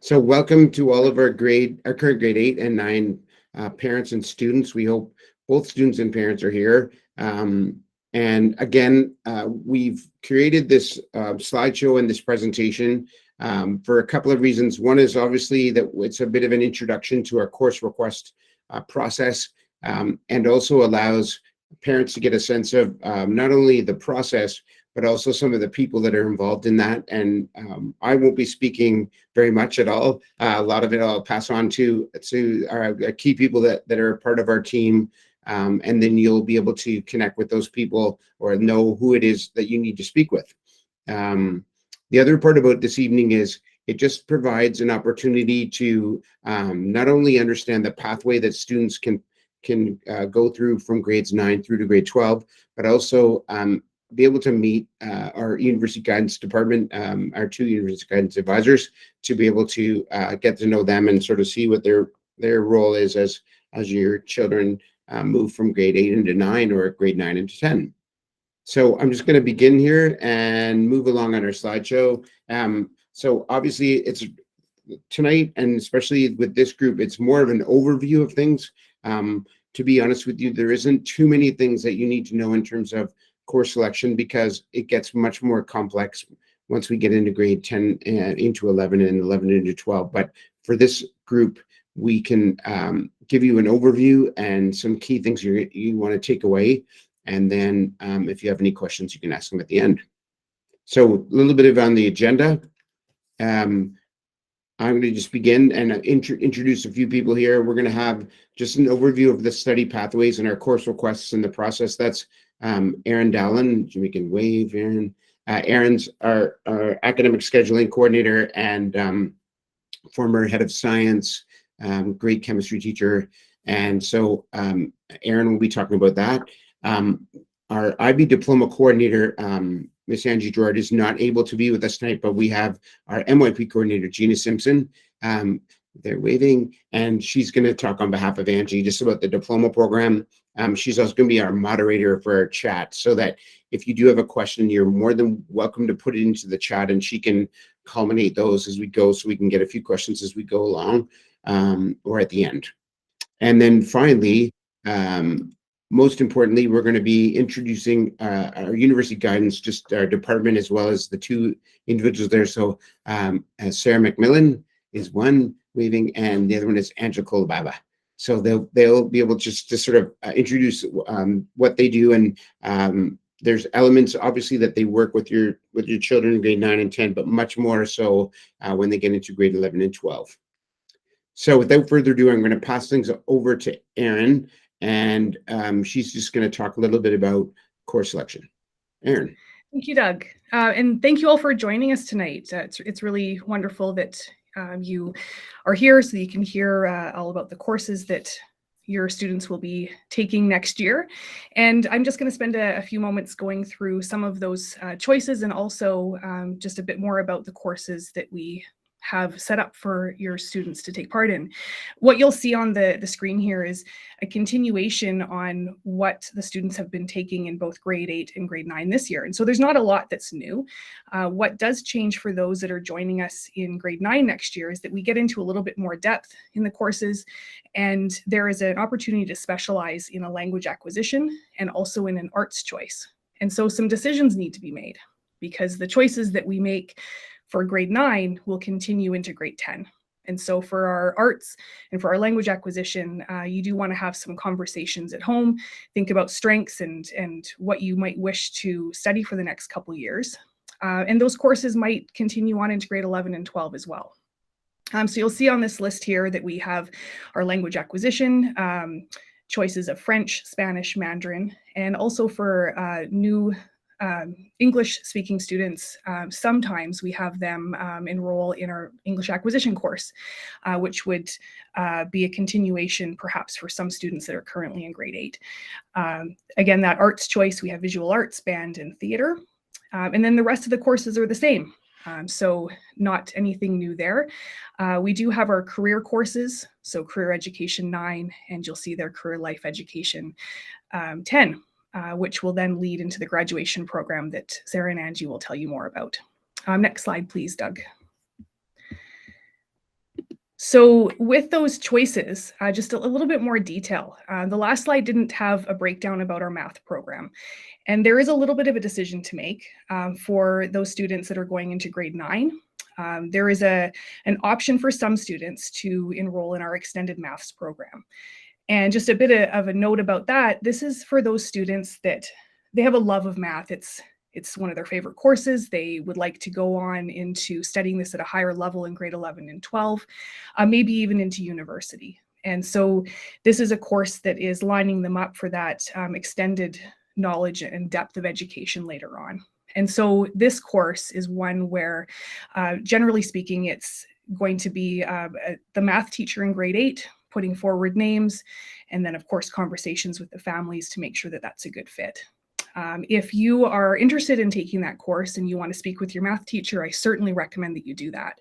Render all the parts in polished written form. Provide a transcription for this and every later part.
So welcome to all of our current grade 8 and 9 parents and students. We hope both students and parents are here. And again, we've created this slideshow and this presentation for a couple of reasons. One is obviously that it's a bit of an introduction to our course request process, and also allows parents to get a sense of not only the process, but also some of the people that are involved in that. And I won't be speaking very much at all. A lot of it I'll pass on to our key people that are a part of our team. And then you'll be able to connect with those people or know who it is that you need to speak with. The other part about this evening is it just provides an opportunity to not only understand the pathway that students can go through from grades 9 through to grade 12, but also be able to meet our university guidance department, our 2 university guidance advisors, to be able to get to know them and sort of see what their role is as your children move from grade 8 into 9 or grade 9 into 10. So I'm just going to begin here and move along on our slideshow. So obviously it's tonight, and especially with this group, it's more of an overview of things. To be honest with you, there isn't too many things that you need to know in terms of course selection, because it gets much more complex once we get into grade 10 and into 11 and 11 into 12. But for this group, we can give you an overview and some key things you want to take away. And then if you have any questions, you can ask them at the end. So a little bit on the agenda. I'm going to just begin and introduce a few people here. We're going to have just an overview of the study pathways and our course requests in the process. That's Erin Dallin. We can wave, Erin. Erin's our academic scheduling coordinator and former head of science, great chemistry teacher. And so Erin will be talking about that. Our IB diploma coordinator, Miss Angie is not able to be with us tonight, but we have our MYP coordinator, Gina Simpson. They're waving, and she's going to talk on behalf of Angie just about the diploma program. She's also going to be our moderator for our chat, so that if you do have a question, you're more than welcome to put it into the chat, and she can culminate those as we go, so we can get a few questions as we go along, or at the end. And then finally, most importantly, we're going to be introducing our university guidance, just our department, as well as the 2 individuals there. So Sarah MacMillan is one waving, and the other one is Angela Colibaba. So they'll be able just to sort of introduce what they do, and there's elements obviously that they work with your children in grade 9 and 10, but much more so when they get into grade 11 and 12. So without further ado, I'm going to pass things over to Erin, and she's just going to talk a little bit about course selection. Erin. Thank you, Doug. And thank you all for joining us tonight. It's really wonderful that you are here so that you can hear all about the courses that your students will be taking next year. And I'm just going to spend a few moments going through some of those choices, and also just a bit more about the courses that we have set up for your students to take part in. What you'll see on the screen here is a continuation on what the students have been taking in both grade 8 and grade 9 this year. And so there's not a lot that's new. What does change for those that are joining us in grade 9 next year is that we get into a little bit more depth in the courses, and there is an opportunity to specialize in a language acquisition and also in an arts choice. And so some decisions need to be made, because the choices that we make for grade 9 will continue into grade 10. And so for our arts and for our language acquisition, you do want to have some conversations at home, think about strengths and what you might wish to study for the next couple of years. And those courses might continue on into grade 11 and 12 as well. So you'll see on this list here that we have our language acquisition, choices of French, Spanish, Mandarin, and also for new English-speaking students, sometimes we have them enroll in our English acquisition course, which would be a continuation perhaps for some students that are currently in grade 8. Again, that arts choice, we have visual arts, band, and theater. And then the rest of the courses are the same. So not anything new there. We do have our career courses, so career education 9, and you'll see their career life education 10. Which will then lead into the graduation program that Sarah and Angie will tell you more about. Next slide, please, Doug. So with those choices, just a little bit more detail. The last slide didn't have a breakdown about our math program. And there is a little bit of a decision to make for those students that are going into grade 9. There is an option for some students to enroll in our extended maths program. And just a bit of a note about that, this is for those students that they have a love of math. It's one of their favorite courses. They would like to go on into studying this at a higher level in grade 11 and 12, maybe even into university. And so this is a course that is lining them up for that extended knowledge and depth of education later on. And so this course is one where, generally speaking, it's going to be the math teacher in grade 8 putting forward names, and then of course conversations with the families to make sure that that's a good fit. If you are interested in taking that course and you want to speak with your math teacher, I certainly recommend that you do that.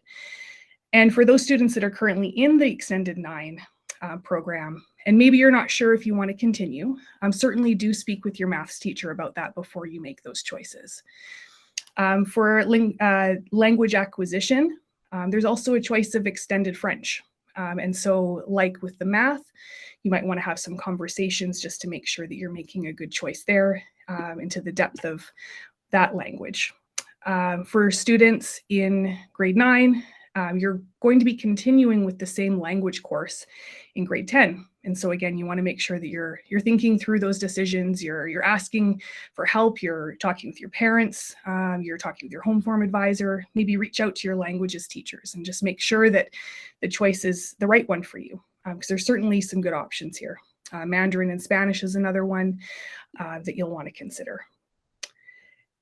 And for those students that are currently in the Extended 9 program, and maybe you're not sure if you want to continue, certainly do speak with your maths teacher about that before you make those choices. For language acquisition, there's also a choice of extended French. And so like with the math, you might want to have some conversations just to make sure that you're making a good choice there into the depth of that language. For students in grade 9, you're going to be continuing with the same language course in grade 10. And so again, you want to make sure that you're thinking through those decisions, you're asking for help, you're talking with your parents, you're talking with your home form advisor, maybe reach out to your languages teachers and just make sure that the choice is the right one for you. Because there's certainly some good options here. Mandarin and Spanish is another one that you'll want to consider.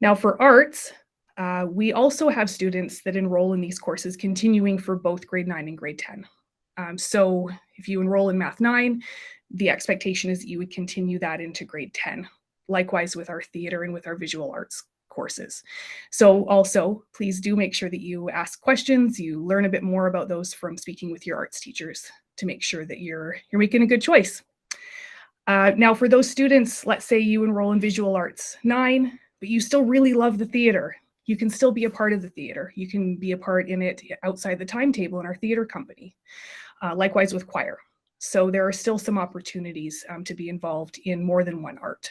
Now for arts, we also have students that enroll in these courses continuing for both grade 9 and grade 10. So if you enroll in Math 9, the expectation is that you would continue that into grade 10. Likewise with our theater and with our visual arts courses. So also, please do make sure that you ask questions, you learn a bit more about those from speaking with your arts teachers to make sure that you're making a good choice. Now for those students, let's say you enroll in visual arts 9, but you still really love the theater. You can still be a part of the theater. You can be a part in it outside the timetable in our theater company. Likewise with choir. So there are still some opportunities to be involved in more than one art.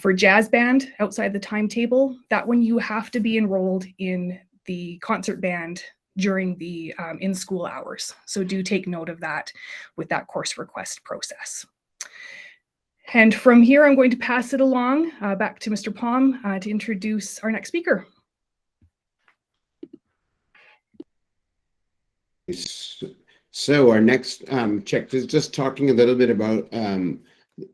For jazz band outside the timetable, that one you have to be enrolled in the concert band during the in-school hours. So do take note of that with that course request process. And from here, I'm going to pass it along back to Mr. Palm to introduce our next speaker. So our next check is just talking a little bit about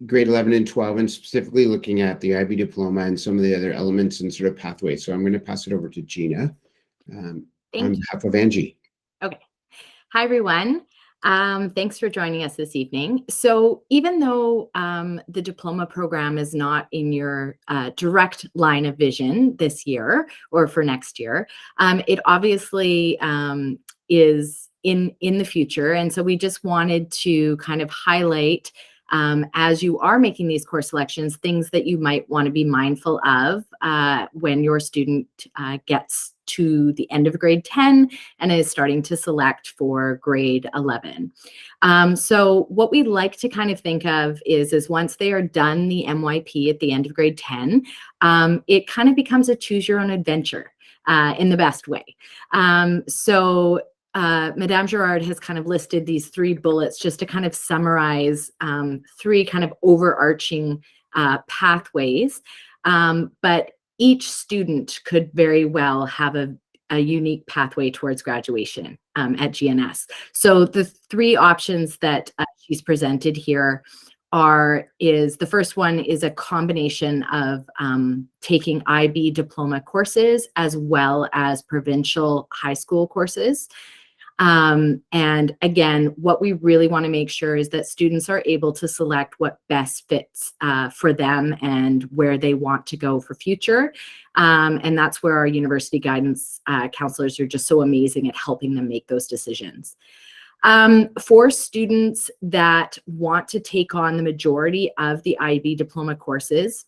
grade 11 and 12, and specifically looking at the IB diploma and some of the other elements and sort of pathways. So I'm going to pass it over to Gina on behalf of Angie. Okay. Hi, everyone. Thanks for joining us this evening. So even though the diploma program is not in your direct line of vision this year or for next year, it obviously is in the future. And so we just wanted to kind of highlight, as you are making these course selections, things that you might want to be mindful of when your student gets to the end of grade 10 and is starting to select for grade 11. So what we like to kind of think of is once they are done the MYP at the end of grade 10, it kind of becomes a choose your own adventure in the best way. Madame Gerard has kind of listed these 3 bullets just to kind of summarize 3 kind of overarching pathways. But each student could very well have a unique pathway towards graduation at GNS. So the 3 options that she's presented here the first one is a combination of taking IB diploma courses as well as provincial high school courses. And again, what we really want to make sure is that students are able to select what best fits for them and where they want to go for future. And that's where our university guidance counselors are just so amazing at helping them make those decisions. For students that want to take on the majority of the IB diploma courses,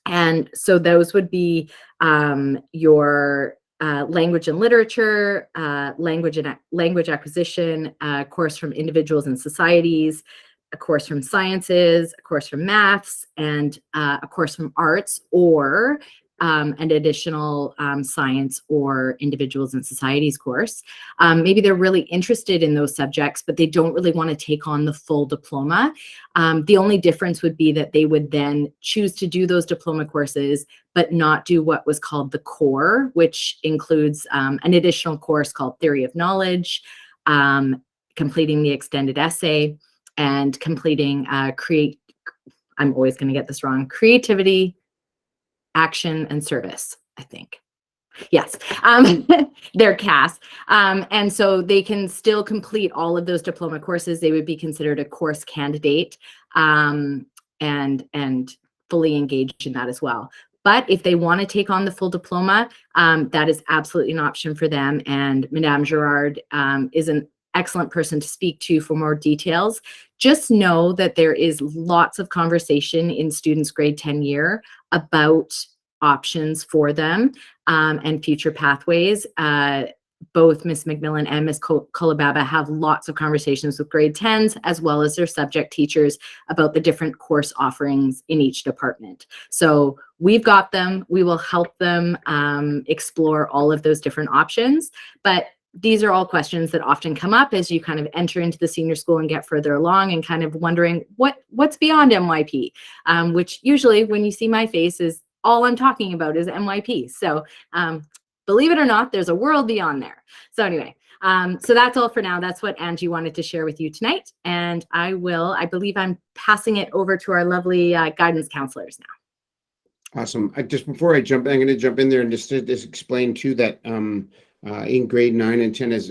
and so those would be your language and literature, language acquisition, a course from individuals and societies, a course from sciences, a course from maths, and a course from arts, or an additional science or individuals and societies course. Maybe they're really interested in those subjects, but they don't really want to take on the full diploma. The only difference would be that they would then choose to do those diploma courses, but not do what was called the core, which includes an additional course called Theory of Knowledge, completing the extended essay, and completing I'm always going to get this wrong, creativity, action, and service, I think. Yes, they're CAS. And so they can still complete all of those diploma courses. They would be considered a course candidate and fully engaged in that as well. But if they want to take on the full diploma, that is absolutely an option for them. And Madame Girard is an excellent person to speak to for more details. Just know that there is lots of conversation in students' grade 10 year about options for them and future pathways. Both Ms. MacMillan and Ms. Colibaba have lots of conversations with grade 10s as well as their subject teachers about the different course offerings in each department. So we've got them. We will help them explore all of those different options. But these are all questions that often come up as you kind of enter into the senior school and get further along and kind of wondering what's beyond MYP, which usually when you see my face is all I'm talking about is MYP. So believe it or not, there's a world beyond there. So anyway, so that's all for now. That's what Angie wanted to share with you tonight. And I believe I'm passing it over to our lovely guidance counselors now. Awesome. Just before I jump, I'm going to jump in there and just explain too that in grade 9 and 10, as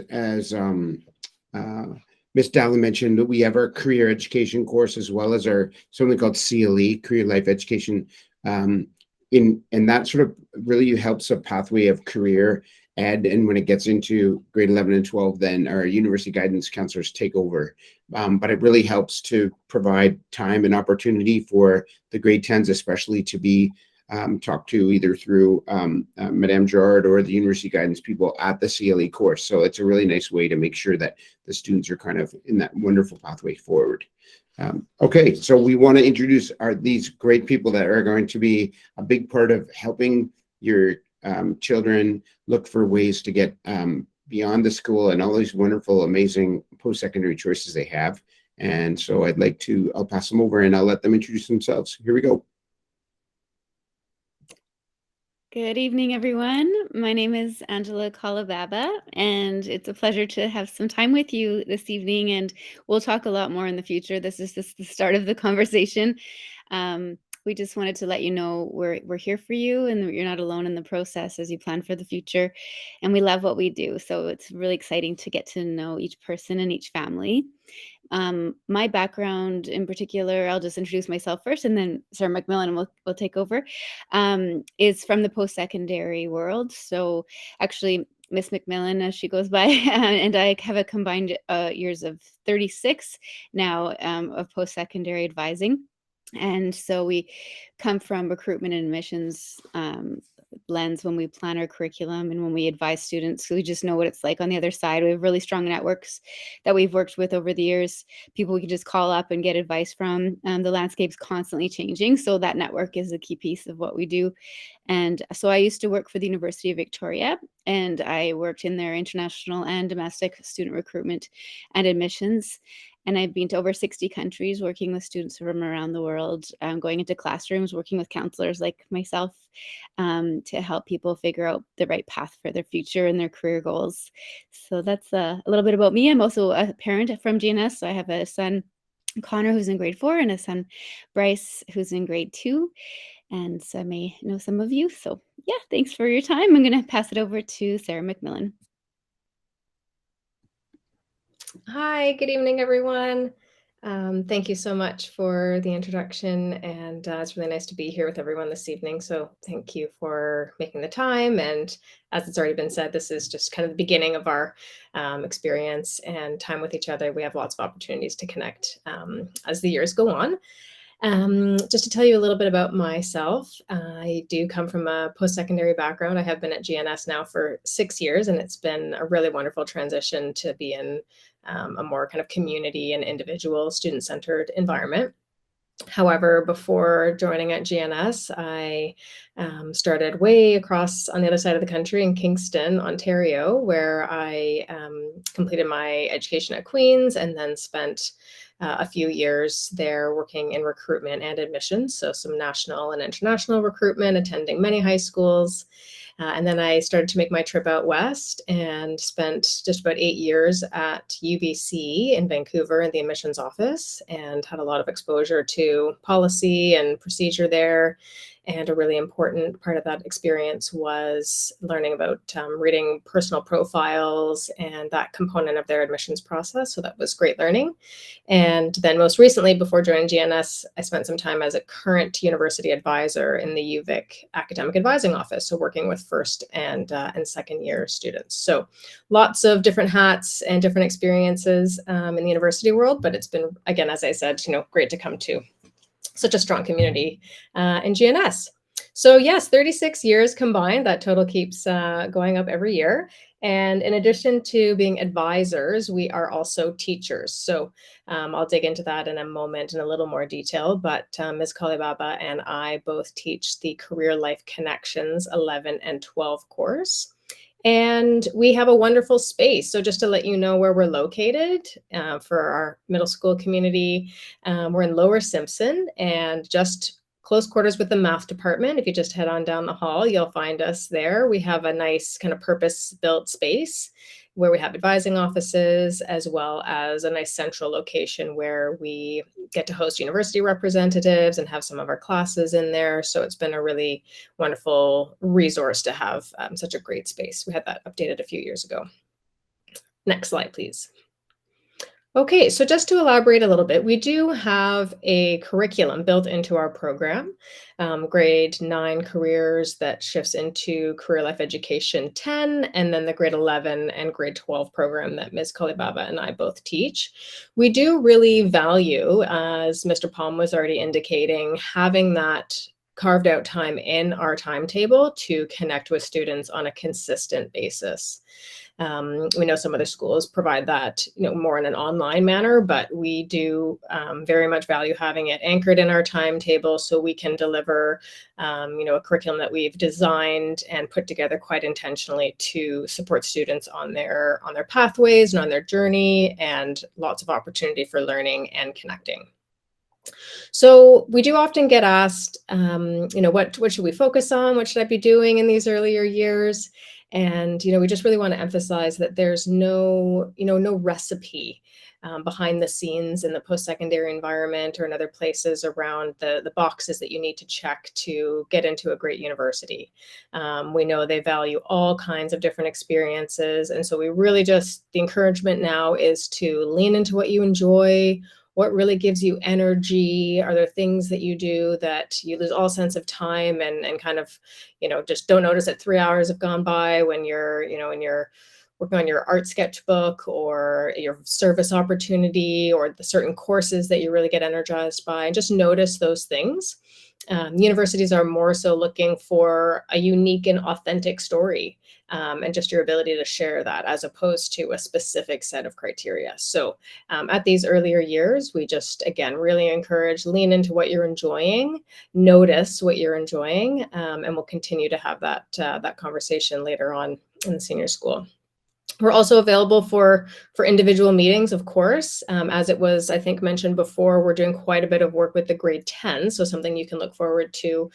Ms. Dallin mentioned, that we have our career education course as well as our something called CLE, Career Life Education. And that sort of really helps a pathway of career ed. And when it gets into grade 11 and 12, then our university guidance counselors take over. But it really helps to provide time and opportunity for the grade 10s, especially to be talked to either through Madame Girard or the university guidance people at the CLE course. So it's a really nice way to make sure that the students are kind of in that wonderful pathway forward. Okay, so we want to introduce these great people that are going to be a big part of helping your children look for ways to get beyond the school and all these wonderful, amazing post-secondary choices they have. And so I'll pass them over and I'll let them introduce themselves. Here we go. Good evening, everyone. My name is Angela Colibaba, and it's a pleasure to have some time with you this evening, and we'll talk a lot more in the future. This is just the start of the conversation. We just wanted to let you know we're here for you and that you're not alone in the process as you plan for the future, and we love what we do. So it's really exciting to get to know each person and each family. My background in particular, I'll just introduce myself first and then Sarah MacMillan will take over, is from the post-secondary world. So actually Miss MacMillan, as she goes by, and I have a combined years of 36 now of post-secondary advising. And so we come from recruitment and admissions lens when we plan our curriculum and when we advise students. So we just know what it's like on the other side. We have really strong networks that we've worked with over the years, people we can just call up and get advice from. The landscape's constantly changing, so that network is a key piece of what we do. And so I used to work for the University of Victoria, and I worked in their international and domestic student recruitment and admissions. And I've been to over 60 countries working with students from around the world, going into classrooms, working with counselors like myself to help people figure out the right path for their future and their career goals. So that's a little bit about me. I'm also a parent from GNS. So I have a son, Connor, who's in grade 4, and a son, Bryce, who's in grade 2. And so I may know some of you. So yeah, thanks for your time. I'm going to pass it over to Sarah MacMillan. Hi, good evening, everyone. Thank you so much for the introduction, and it's really nice to be here with everyone this evening. So thank you for making the time. And as it's already been said, this is just kind of the beginning of our experience and time with each other. We have lots of opportunities to connect as the years go on. Just to tell you a little bit about myself, I do come from a post-secondary background. I have been at GNS now for 6 years, and it's been a really wonderful transition to be in a more kind of community and individual student-centered environment. However, before joining at GNS, I started way across on the other side of the country in Kingston, Ontario, where I completed my education at Queen's and then spent a few years there working in recruitment and admissions. So some national and international recruitment, attending many high schools. And then I started to make my trip out west and spent just about 8 years at UBC in Vancouver in the admissions office, and had a lot of exposure to policy and procedure there. And a really important part of that experience was learning about reading personal profiles and that component of their admissions process. So that was great learning. And then most recently, before joining GNS, I spent some time as a current university advisor in the UVic academic advising office. So working with first and second year students. So lots of different hats and different experiences in the university world, but it's been, again, as I said, great to come to such a strong community in GNS. So yes, 36 years combined. That total keeps going up every year. And in addition to being advisors, we are also teachers. So I'll dig into that in a moment in a little more detail. But Ms. Colibaba and I both teach the Career Life Connections 11 and 12 course. And we have a wonderful space. So just to let you know where we're located for our middle school community, we're in Lower Simpson and just close quarters with the math department. If you just head on down the hall, you'll find us there. We have a nice kind of purpose-built space where we have advising offices, as well as a nice central location where we get to host university representatives and have some of our classes in there. So it's been a really wonderful resource to have such a great space. We had that updated a few years ago. Next slide, please. Okay, so just to elaborate a little bit, we do have a curriculum built into our program, grade 9 careers that shifts into Career Life Education 10, and then the grade 11 and grade 12 program that Ms. Colibaba and I both teach. We do really value, as Mr. Palm was already indicating, having that carved out time in our timetable to connect with students on a consistent basis. We know some other schools provide that, more in an online manner, but we do very much value having it anchored in our timetable so we can deliver, a curriculum that we've designed and put together quite intentionally to support students on their pathways and on their journey, and lots of opportunity for learning and connecting. So we do often get asked, what should we focus on? What should I be doing in these earlier years? And, we just really want to emphasize that there's no recipe behind the scenes in the post-secondary environment or in other places around the boxes that you need to check to get into a great university. We know they value all kinds of different experiences. And so we really the encouragement now is to lean into what you enjoy. What really gives you energy? Are there things that you do that you lose all sense of time and kind of, just don't notice that 3 hours have gone by when you're working on your art sketchbook or your service opportunity or the certain courses that you really get energized by, and just notice those things. Universities are more so looking for a unique and authentic story, and just your ability to share that as opposed to a specific set of criteria. So at these earlier years, we just, again, really encourage lean into what you're enjoying, notice what you're enjoying, and we'll continue to have that conversation later on in the senior school. We're also available for individual meetings, of course. As it was, I think, mentioned before, we're doing quite a bit of work with the grade 10. So something you can look forward to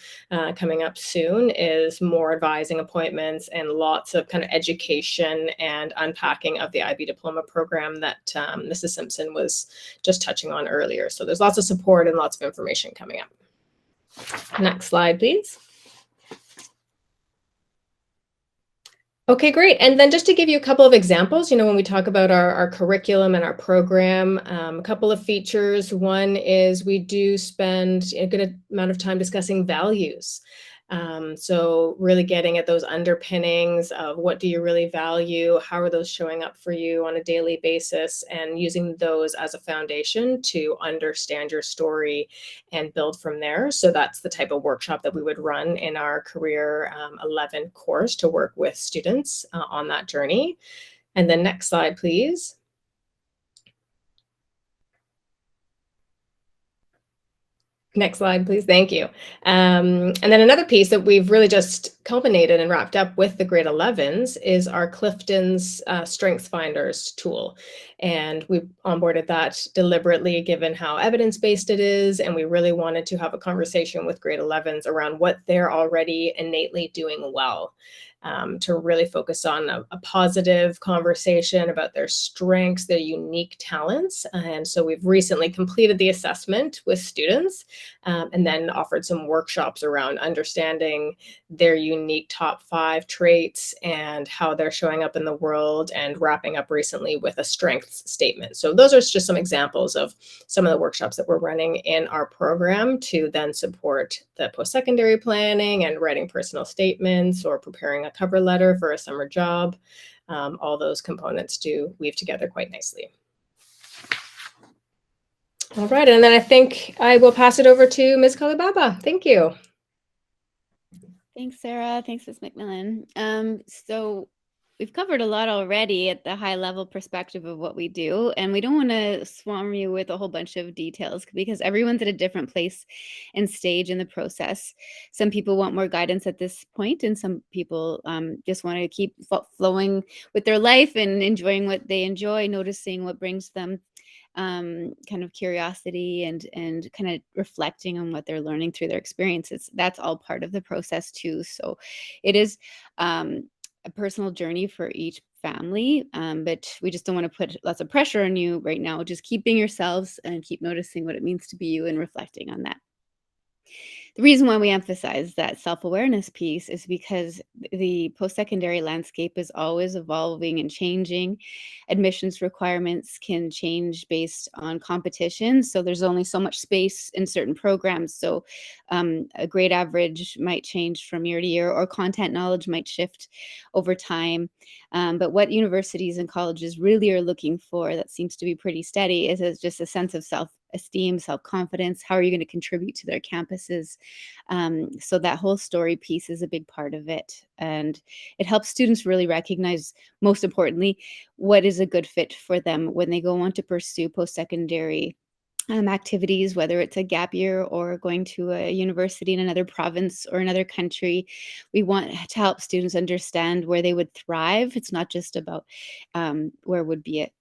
coming up soon is more advising appointments and lots of kind of education and unpacking of the IB Diploma program that Mrs. Simpson was just touching on earlier. So there's lots of support and lots of information coming up. Next slide, please. Okay, great. And then just to give you a couple of examples, when we talk about our curriculum and our program, a couple of features. One is we do spend a good amount of time discussing values. So really getting at those underpinnings of what do you really value, how are those showing up for you on a daily basis, and using those as a foundation to understand your story and build from there. So that's the type of workshop that we would run in our Career 11 course to work with students on that journey. And then next slide, please. Next slide, please. Thank you. And then another piece that we've really just culminated and wrapped up with the grade 11s is our Clifton's Strengths Finders tool. And we onboarded that deliberately given how evidence-based it is. And we really wanted to have a conversation with grade 11s around what they're already innately doing well. To really focus on a positive conversation about their strengths, their unique talents. And so we've recently completed the assessment with students and then offered some workshops around understanding their unique top 5 traits and how they're showing up in the world, and wrapping up recently with a strengths statement. So those are just some examples of some of the workshops that we're running in our program to then support the post-secondary planning and writing personal statements or preparing a cover letter for a summer job. All those components do weave together quite nicely. All right, and then I think I will pass it over to Ms. Colibaba. Thank you. Thanks, Sarah. Thanks, Ms. MacMillan. So we've covered a lot already at the high level perspective of what we do, and we don't want to swarm you with a whole bunch of details because everyone's at a different place and stage in the process. Some people want more guidance at this point, and some people just want to keep flowing with their life and enjoying what they enjoy, noticing what brings them kind of curiosity and kind of reflecting on what they're learning through their experiences. That's all part of the process too. So it is a personal journey for each family, but we just don't want to put lots of pressure on you right now. Just keep being yourselves and keep noticing what it means to be you and reflecting on that. The reason why we emphasize that self-awareness piece is because the post-secondary landscape is always evolving and changing. Admissions requirements can change based on competition. So there's only so much space in certain programs. So a grade average might change from year to year, or content knowledge might shift over time. But what universities and colleges really are looking for, that seems to be pretty steady, is just a sense of self-esteem, self-confidence. How are you going to contribute to their campuses? So that whole story piece is a big part of it. And it helps students really recognize, most importantly, what is a good fit for them when they go on to pursue post-secondary activities, whether it's a gap year or going to a university in another province or another country. We want to help students understand where they would thrive. It's not just about where would be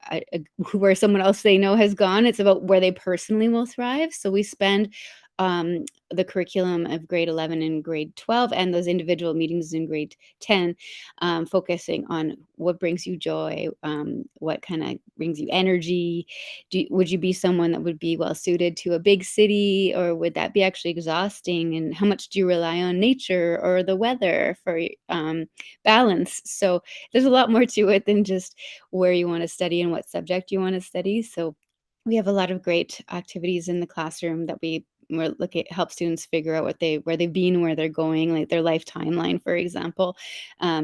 where someone else they know has gone. It's about where they personally will thrive. So we spend the curriculum of grade 11 and grade 12 and those individual meetings in grade 10, focusing on what brings you joy, what kind of brings you energy. Would you be someone that would be well suited to a big city, or would that be actually exhausting? And how much do you rely on nature or the weather for balance? So there's a lot more to it than just where you want to study and what subject you want to study. So we have a lot of great activities in the classroom that we're looking at, help students figure out where they've been, where they're going, like their life timeline, for example,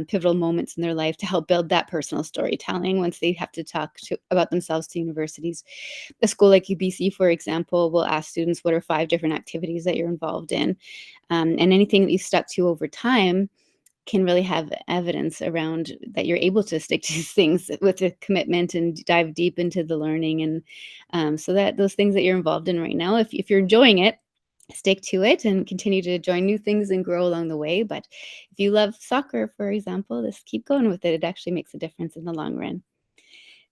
pivotal moments in their life, to help build that personal storytelling once they have to talk about themselves to universities. A school like UBC, for example, will ask students, what are 5 different activities that you're involved in? And anything that you stuck to over time can really have evidence around that you're able to stick to these things with a commitment and dive deep into the learning. And so that those things that you're involved in right now, if you're enjoying it, stick to it and continue to join new things and grow along the way. But if you love soccer, for example, just keep going with it. It actually makes a difference in the long run.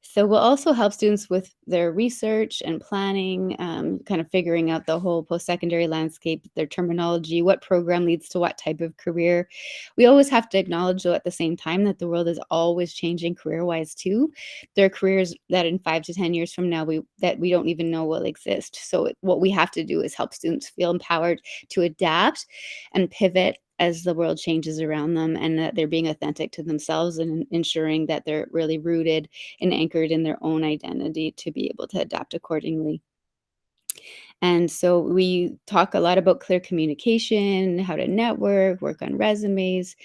So we'll also help students with their research and planning, kind of figuring out the whole post-secondary landscape, their terminology, what program leads to what type of career. We always have to acknowledge, though, at the same time, that the world is always changing career-wise too. There are careers that in 5 to 10 years from now, we don't even know will exist. So what we have to do is help students feel empowered to adapt and pivot as the world changes around them, and that they're being authentic to themselves and ensuring that they're really rooted and anchored in their own identity to be able to adapt accordingly. And so we talk a lot about clear communication, how to network, work on resumes.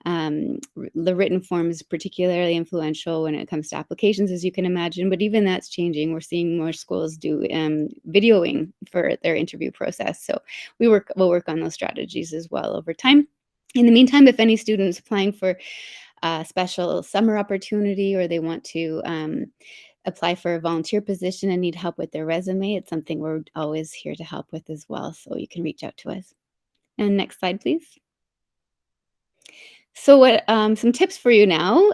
The written form is particularly influential when it comes to applications, as you can imagine, but even that's changing. We're seeing more schools do videoing for their interview process. So we'll work on those strategies as well over time. In the meantime, if any students applying for a special summer opportunity, or they want to apply for a volunteer position and need help with their resume, it's something we're always here to help with as well. So you can reach out to us. And next slide, please. So what some tips for you now.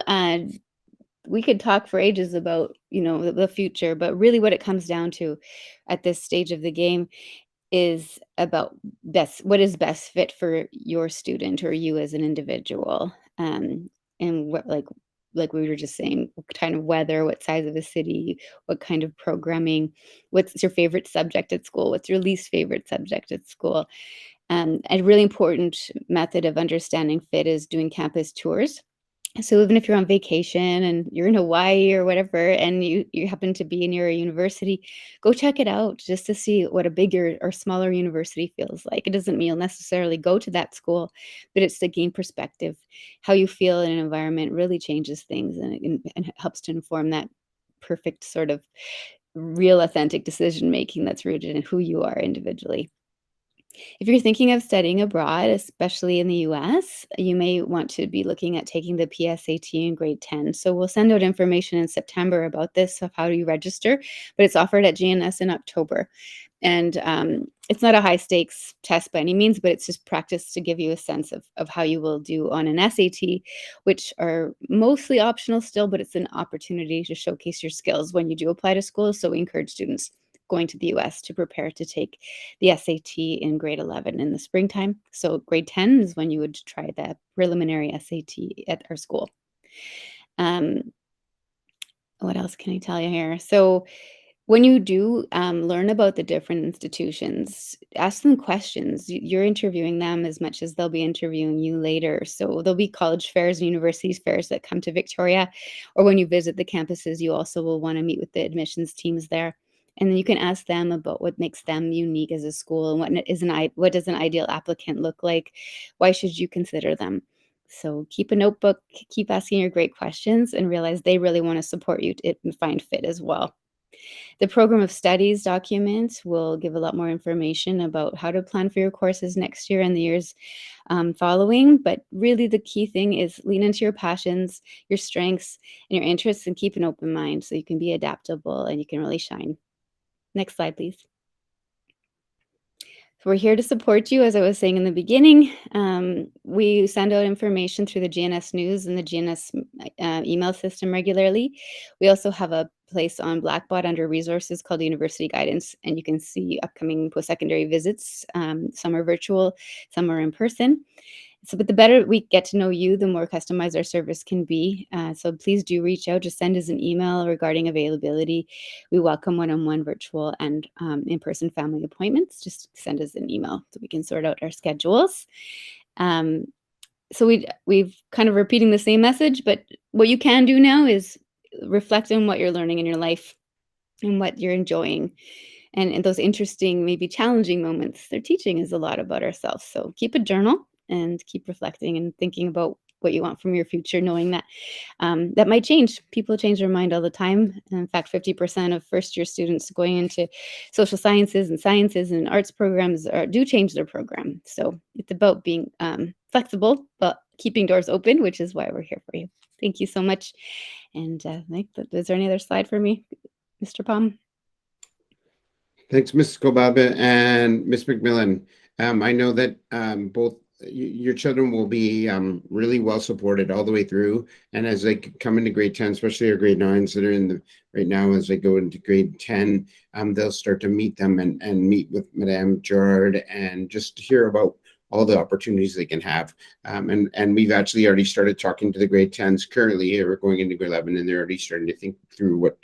We could talk for ages about, the future, but really what it comes down to at this stage of the game is about what is best fit for your student or you as an individual. And what, like we were just saying, what kind of weather, what size of a city, what kind of programming, what's your favorite subject at school, what's your least favorite subject at school. A really important method of understanding fit is doing campus tours. So even if you're on vacation and you're in Hawaii or whatever, and you happen to be near a university, go check it out just to see what a bigger or smaller university feels like. It doesn't mean you'll necessarily go to that school, but it's to gain perspective. How you feel in an environment really changes things, and it helps to inform that perfect sort of real authentic decision making that's rooted in who you are individually. If you're thinking of studying abroad, especially in the US, you may want to be looking at taking the PSAT in grade 10. So we'll send out information in September about this, of how do you register, but it's offered at GNS in October. And it's not a high stakes test by any means, but it's just practice to give you a sense of how you will do on an SAT, which are mostly optional still, but it's an opportunity to showcase your skills when you do apply to school. So we encourage students going to the US to prepare to take the SAT in grade 11 in the springtime. So grade 10 is when you would try the preliminary SAT at our school. What else can I tell you here? So when you do learn about the different institutions, ask them questions. You're interviewing them as much as they'll be interviewing you later. So there'll be college fairs and universities fairs that come to Victoria, or when you visit the campuses, you also will want to meet with the admissions teams there. And then you can ask them about what makes them unique as a school, and what does an ideal applicant look like? Why should you consider them? So keep a notebook, keep asking your great questions, and realize they really want to support you to find fit as well. The program of studies document will give a lot more information about how to plan for your courses next year and the years following. But really the key thing is lean into your passions, your strengths, and your interests, and keep an open mind so you can be adaptable and you can really shine. Next slide, please. So we're here to support you, as I was saying in the beginning. We send out information through the GNS News and the GNS email system regularly. We also have a place on Blackboard under resources called University Guidance, and you can see upcoming post-secondary visits. Some are virtual, some are in person. So, but the better we get to know you, the more customized our service can be. So please do reach out. Just send us an email regarding availability. We welcome one-on-one, virtual, and in-person family appointments. Just send us an email so we can sort out our schedules. So we've kind of repeating the same message, but what you can do now is reflect on what you're learning in your life and what you're enjoying. And in those interesting, maybe challenging moments, they're teaching us a lot about ourselves. So keep a journal and keep reflecting and thinking about what you want from your future, knowing that that might change. People change their mind all the time. In fact, 50% of first-year students going into social sciences and arts programs do change their program. So it's about being flexible, but keeping doors open, which is why we're here for you. Thank you so much. And is there any other slide for me, Mr. Palm? Thanks, Ms. Colibaba and Ms. MacMillan. I know that both your children will be really well supported all the way through, and as they come into grade 10, especially our grade 9s that are in right now, as they go into grade 10, they'll start to meet them and meet with Madame Gerard and just hear about all the opportunities they can have. And we've actually already started talking to the grade 10s currently. We're going into grade 11, and they're already starting to think through what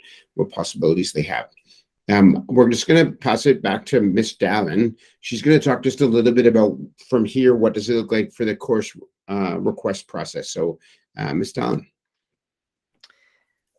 possibilities they have. We're just going to pass it back to Ms. Dallin. She's going to talk just a little bit about, from here, what does it look like for the course request process. So, Ms. Dallin.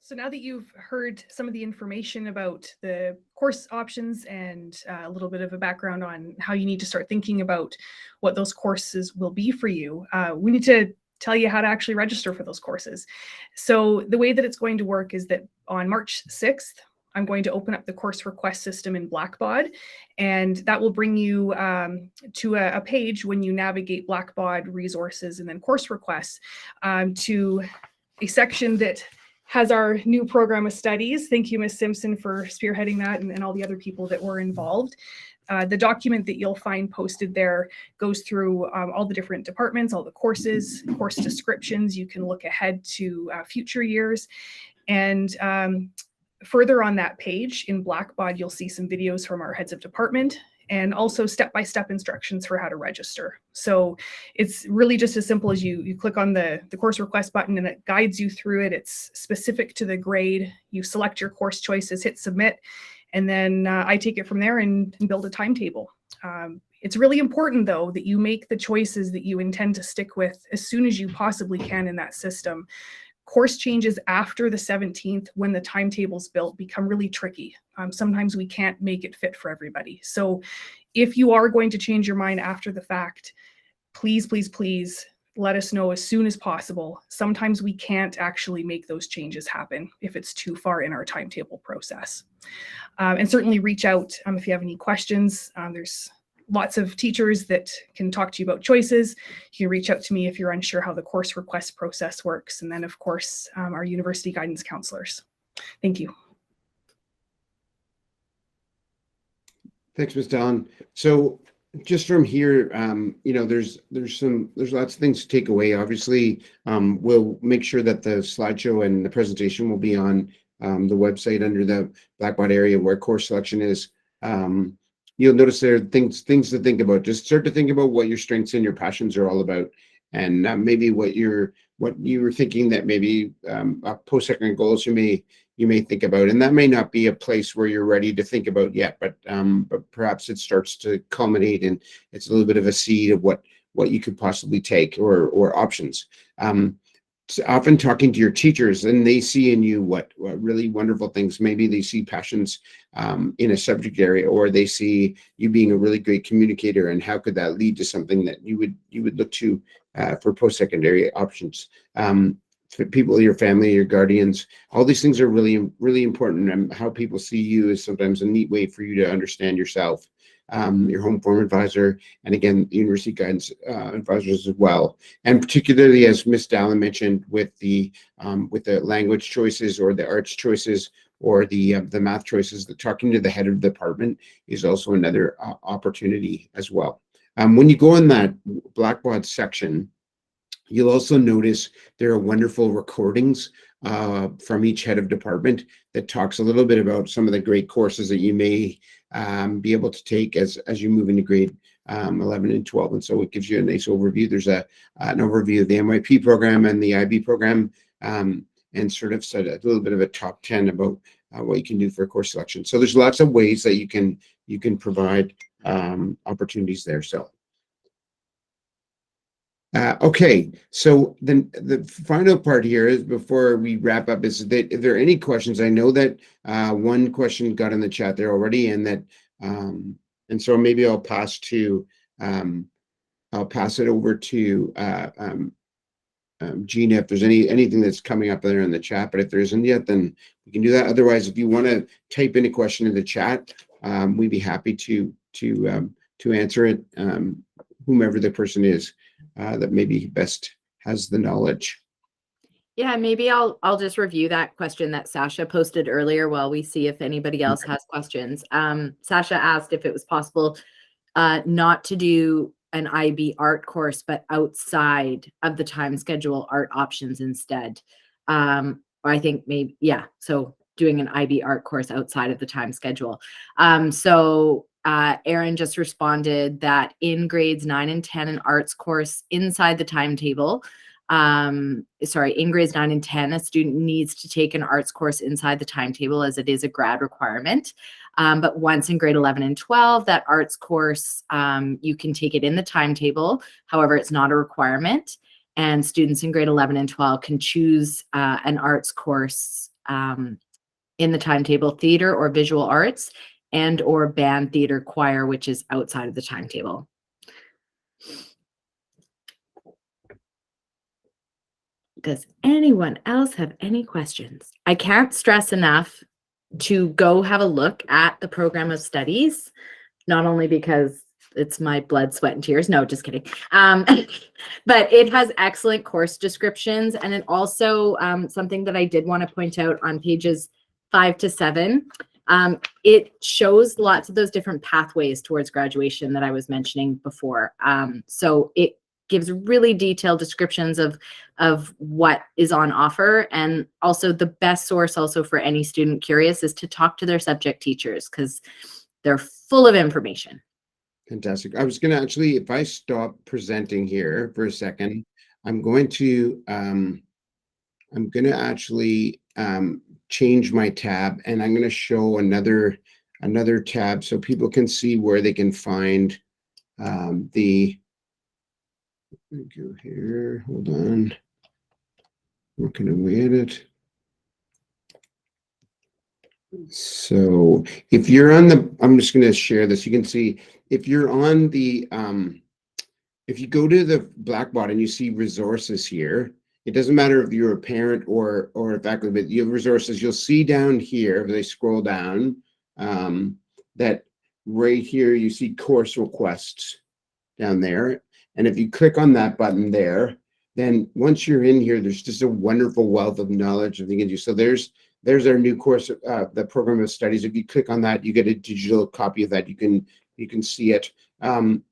So now that you've heard some of the information about the course options and a little bit of a background on how you need to start thinking about what those courses will be for you, we need to tell you how to actually register for those courses. So the way that it's going to work is that on March 6th, I'm going to open up the course request system in Blackboard, and that will bring you to a page when you navigate Blackboard resources and then course requests to a section that has our new program of studies. Thank you, Ms. Simpson, for spearheading that, and all the other people that were involved. The document that you'll find posted there goes through all the different departments, all the courses, course descriptions. You can look ahead to future years. And further on that page in Blackboard, you'll see some videos from our heads of department and also step-by-step instructions for how to register. So it's really just as simple as you click on the course request button and it guides you through it. It's specific to the grade. You select your course choices, hit submit, and then I take it from there and build a timetable. It's really important, though, that you make the choices that you intend to stick with as soon as you possibly can in that system. Course changes after the 17th, when the timetable's built, become really tricky. Sometimes we can't make it fit for everybody. So if you are going to change your mind after the fact, please, please, please let us know as soon as possible. Sometimes we can't actually make those changes happen if it's too far in our timetable process. And certainly reach out if you have any questions. There's lots of teachers that can talk to you about choices. You can reach out to me if you're unsure how the course request process works. And then, of course, our university guidance counselors. Thank you. Thanks, Ms. Dallin. So just from here, there's lots of things to take away. Obviously, we'll make sure that the slideshow and the presentation will be on the website under the Blackboard area where course selection is. You'll notice there are things to think about. Just start to think about what your strengths and your passions are all about, and maybe what you were thinking that maybe post-secondary goals you may think about, and that may not be a place where you're ready to think about yet, but perhaps it starts to culminate and it's a little bit of a seed of what you could possibly take or options. So often talking to your teachers, and they see in you what really wonderful things. Maybe they see passions in a subject area, or they see you being a really great communicator, and how could that lead to something that you would look to for post-secondary options. For people, your family, your guardians, all these things are really, really important. And how people see you is sometimes a neat way for you to understand yourself, your home form advisor, and again, university guidance advisors as well. And particularly, as Ms. Dallin mentioned, with the language choices or the arts choices or the math choices, talking to the head of the department is also another opportunity as well. When you go in that Blackboard section, you'll also notice there are wonderful recordings from each head of department that talks a little bit about some of the great courses that you may be able to take as you move into grade 11 and 12. And so it gives you a nice overview. There's an overview of the MYP program and the IB program, and sort of said a little bit of a top 10 about what you can do for course selection. So there's lots of ways that you can provide opportunities there. So. Okay, so then the final part here is, before we wrap up, is that if there are any questions. I know that one question got in the chat there already, and that and so maybe I'll pass it over to Gina if there's anything that's coming up there in the chat. But if there isn't yet, then we can do that. Otherwise, if you want to type in a question in the chat, we'd be happy to answer it. Whomever the person is that maybe best has the knowledge. Yeah, maybe I'll just review that question that Sasha posted earlier while we see if anybody else has questions. Sasha asked if it was possible not to do an IB art course, but outside of the time schedule art options instead. Or I think maybe, yeah, so doing an IB art course outside of the time schedule. Erin just responded that in grades 9 and 10, an arts course inside the timetable, in grades 9 and 10, a student needs to take an arts course inside the timetable as it is a grad requirement. But once in grade 11 and 12, that arts course, you can take it in the timetable. However, it's not a requirement. And students in grade 11 and 12 can choose an arts course in the timetable, theater or visual arts, and or band, theater, choir, which is outside of the timetable. Does anyone else have any questions? I can't stress enough to go have a look at the program of studies, not only because it's my blood, sweat, and tears. No, just kidding. But it has excellent course descriptions. And it also, something that I did want to point out on pages 5 to 7, it shows lots of those different pathways towards graduation that I was mentioning before. So it gives really detailed descriptions of what is on offer. And also the best source also for any student curious is to talk to their subject teachers, because they're full of information. Fantastic. I was going to actually, if I stop presenting here for a second, I'm going to actually change my tab, and I'm going to show another tab so people can see where they can find the. Let me go here. Hold on. Working away at it. So if you're on the, I'm just going to share this. You can see if you're on the, if you go to the Blackboard and you see resources here, it doesn't matter if you're a parent or a faculty, but you have resources. You'll see down here, if they scroll down, that right here, you see course requests down there. And if you click on that button there, then once you're in here, there's just a wonderful wealth of knowledge of things. So there's our new course, the program of studies. If you click on that, you get a digital copy of that. You can see it.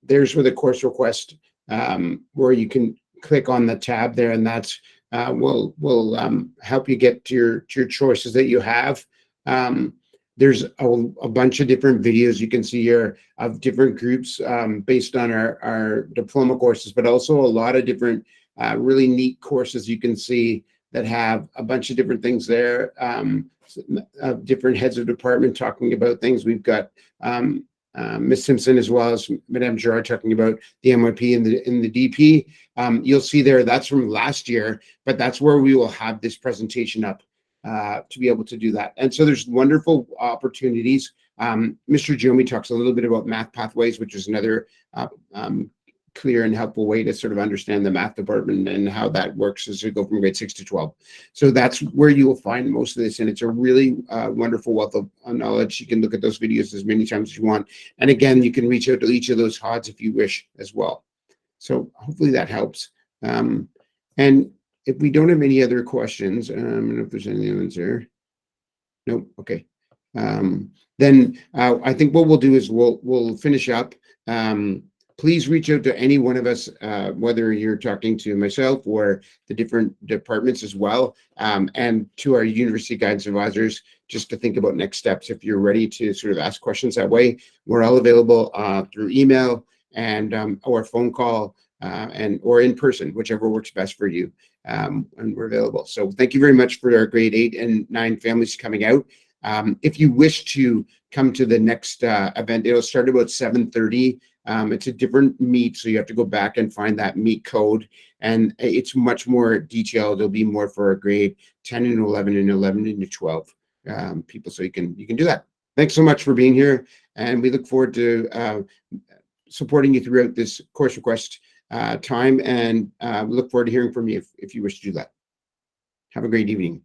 There's where the course request, where you can click on the tab there, and that's will help you get to your choices that you have. There's a bunch of different videos you can see here of different groups based on our diploma courses, but also a lot of different really neat courses you can see that have a bunch of different things there, different heads of department talking about things. We've got Ms. Simpson as well as Madame Gerard talking about the MYP and the DP. You'll see there, that's from last year, but that's where we will have this presentation up to be able to do that. And so there's wonderful opportunities. Mr. Jomi talks a little bit about math pathways, which is another clear and helpful way to sort of understand the math department and how that works as we go from grade 6 to 12. So that's where you will find most of this. And it's a really wonderful wealth of knowledge. You can look at those videos as many times as you want. And again, you can reach out to each of those HODs if you wish as well. So hopefully that helps. And if we don't have any other questions, I don't know if there's any others there. Nope. Okay. Then I think what we'll do is we'll finish up. Please reach out to any one of us, whether you're talking to myself or the different departments as well, and to our university guidance advisors, just to think about next steps. If you're ready to sort of ask questions that way, we're all available through email and or phone call or in person, whichever works best for you. And we're available. So thank you very much for our grade 8 and 9 families coming out. If you wish to come to the next event, it'll start about 7:30. It's a different meet, so you have to go back and find that meet code, and it's much more detailed. It'll be more for a grade 10 and 11 and 11 and 12 people, so you can do that. Thanks so much for being here, and we look forward to supporting you throughout this course request time, and we look forward to hearing from you if you wish to do that. Have a great evening.